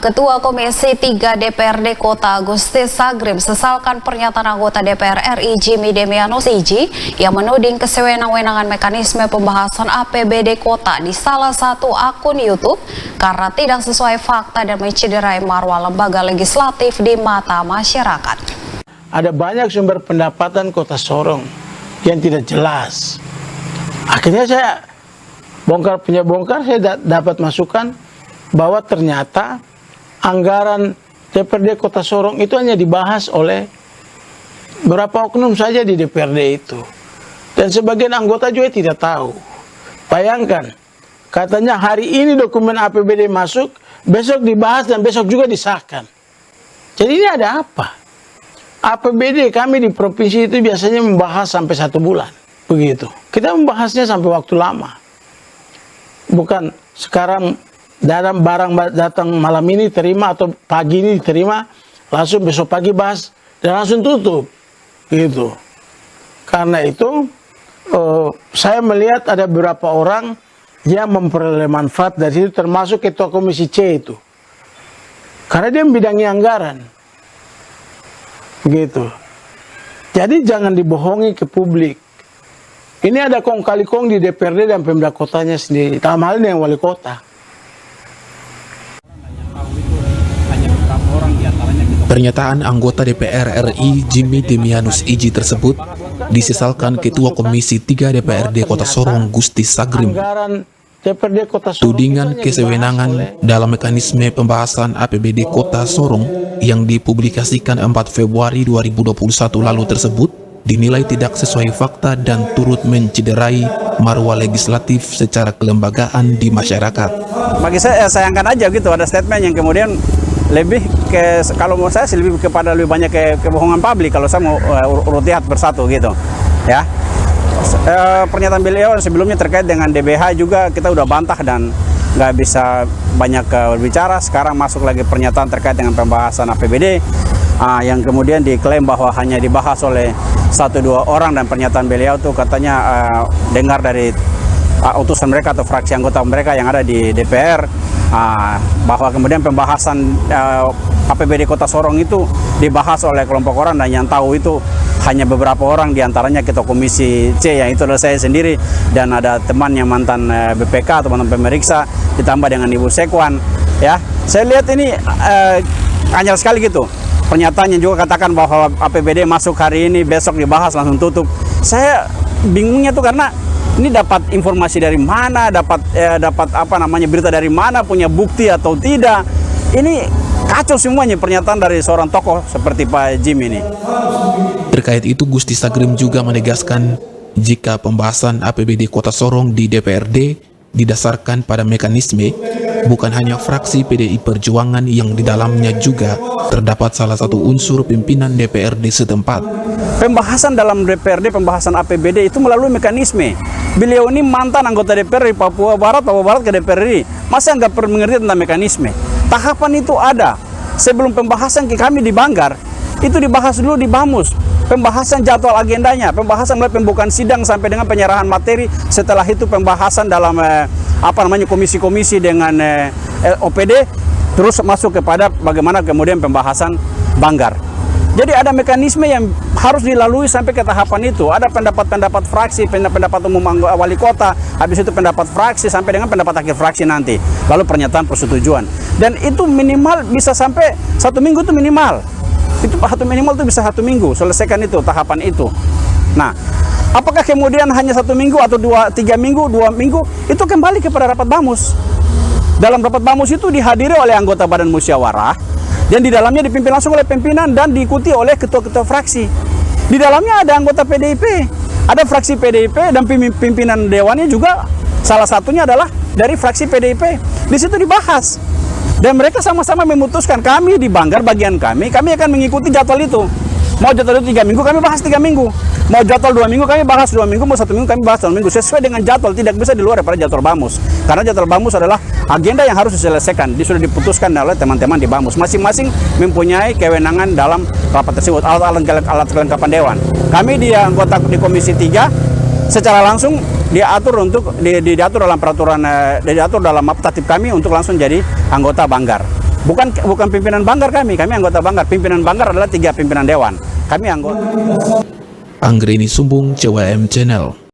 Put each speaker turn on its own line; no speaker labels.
Ketua Komisi 3 DPRD Kota Agustis Sagrim sesalkan pernyataan anggota DPR RI Jimmy Demianus Iji yang menuding kesewenang-wenangan mekanisme pembahasan APBD Kota di salah satu akun YouTube karena tidak sesuai fakta dan mencederai marwah lembaga legislatif di mata masyarakat.
Ada banyak sumber pendapatan Kota Sorong yang tidak jelas. Akhirnya saya bongkar, saya dapat masukan bahwa ternyata anggaran DPRD Kota Sorong itu hanya dibahas oleh beberapa oknum saja di DPRD itu. Dan sebagian anggota juga tidak tahu. Bayangkan, katanya hari ini dokumen APBD masuk, besok dibahas dan besok juga disahkan. Jadi ini ada apa? APBD kami di provinsi itu biasanya membahas sampai 1 bulan. Begitu. Kita membahasnya sampai waktu lama. Bukan sekarang dalam barang datang malam ini terima atau pagi ini diterima, langsung besok pagi bahas dan langsung tutup, gitu. Karena itu saya melihat ada beberapa orang yang memperoleh manfaat dari situ, termasuk Ketua Komisi C itu, karena dia membidangi anggaran, gitu. Jadi jangan dibohongi ke publik. Ini ada kong kali kong di DPRD dan Pemda kotanya sendiri, dalam hal ini yang wali kota.
Pernyataan anggota DPR RI Jimmy Demianus Iji tersebut disesalkan Ketua Komisi 3 DPRD Kota Sorong Gustis Sagrim. Tudingan kesewenangan dalam mekanisme pembahasan APBD Kota Sorong yang dipublikasikan 4 Februari 2021 lalu tersebut dinilai tidak sesuai fakta dan turut mencederai marwah legislatif secara kelembagaan di masyarakat.
Bagi saya sayangkan aja gitu ada statement yang kemudian lebih ke, kalau mau saya sih lebih kepada lebih banyak kebohongan publik kalau saya mau urut lihat bersatu gitu ya. Pernyataan beliau sebelumnya terkait dengan DBH juga kita udah bantah dan nggak bisa banyak berbicara. Sekarang masuk lagi pernyataan terkait dengan pembahasan APBD yang kemudian diklaim bahwa hanya dibahas oleh 1-2 orang, dan pernyataan beliau tuh katanya dengar dari utusan mereka atau fraksi anggota mereka yang ada di DPR, bahwa kemudian pembahasan APBD Kota Sorong itu dibahas oleh kelompok orang dan yang tahu itu hanya beberapa orang, diantaranya Ketua Komisi C yang itu adalah saya sendiri dan ada teman yang mantan BPK atau mantan pemeriksa, ditambah dengan Ibu Sekwan ya. Saya lihat ini anyar sekali gitu. Pernyataannya juga katakan bahwa APBD masuk hari ini, besok dibahas langsung tutup. Saya bingungnya tuh karena ini dapat informasi dari mana, dapat apa namanya berita dari mana, punya bukti atau tidak. Ini kacau semuanya pernyataan dari seorang tokoh seperti Pak Jim ini.
Terkait itu Gustis Sagrim juga menegaskan jika pembahasan APBD Kota Sorong di DPRD didasarkan pada mekanisme, bukan hanya fraksi PDI Perjuangan yang di dalamnya juga terdapat salah satu unsur pimpinan DPRD setempat.
Pembahasan dalam DPRD, pembahasan APBD itu melalui mekanisme. Beliau ini mantan anggota DPR di Papua Barat ke DPR, masa nggak perlu mengerti tentang mekanisme? Tahapan itu ada. Sebelum pembahasan ke kami di Banggar, itu dibahas dulu di Bamus. Pembahasan jadwal agendanya, pembahasan mulai pembukaan sidang sampai dengan penyerahan materi. Setelah itu pembahasan dalam komisi-komisi dengan OPD, terus masuk kepada bagaimana kemudian pembahasan Banggar. Jadi ada mekanisme yang harus dilalui sampai ke tahapan itu. Ada pendapat-pendapat fraksi, pendapat umum wali kota, habis itu pendapat fraksi sampai dengan pendapat akhir fraksi nanti. Lalu pernyataan persetujuan. Dan itu minimal bisa sampai 1 minggu itu minimal. Itu minimal itu bisa 1 minggu, selesaikan itu tahapan itu. Nah, apakah kemudian hanya 1 minggu atau 3 minggu, 2 minggu, itu kembali kepada rapat Bamus. Dalam rapat Bamus itu dihadiri oleh anggota Badan Musyawarah, dan di dalamnya dipimpin langsung oleh pimpinan dan diikuti oleh ketua-ketua fraksi. Di dalamnya ada anggota PDIP, ada fraksi PDIP dan pimpinan dewannya juga salah satunya adalah dari fraksi PDIP. Di situ dibahas. Dan mereka sama-sama memutuskan kami di Banggar, bagian kami akan mengikuti jadwal itu. Mau jadwal itu 3 minggu, kami bahas 3 minggu. Mau jadwal 2 minggu, kami bahas 2 minggu. Mau 1 minggu, kami bahas 1 minggu. Sesuai dengan jadwal, tidak bisa di luar daripada jadwal Bamus. Karena jadwal Bamus adalah agenda yang harus diselesaikan. Sudah diputuskan oleh teman-teman di Bamus. Masing-masing mempunyai kewenangan dalam rapat tersebut, alat kelengkapan dewan. Kami di anggota di Komisi 3 secara langsung diatur dalam peraturan, diatur dalam tatip kami untuk langsung jadi anggota Banggar. Bukan pimpinan Banggar kami anggota Banggar. Pimpinan Banggar adalah 3 pimpinan dewan. Kami anggota.
Anggreni Sumbung, CWM Channel.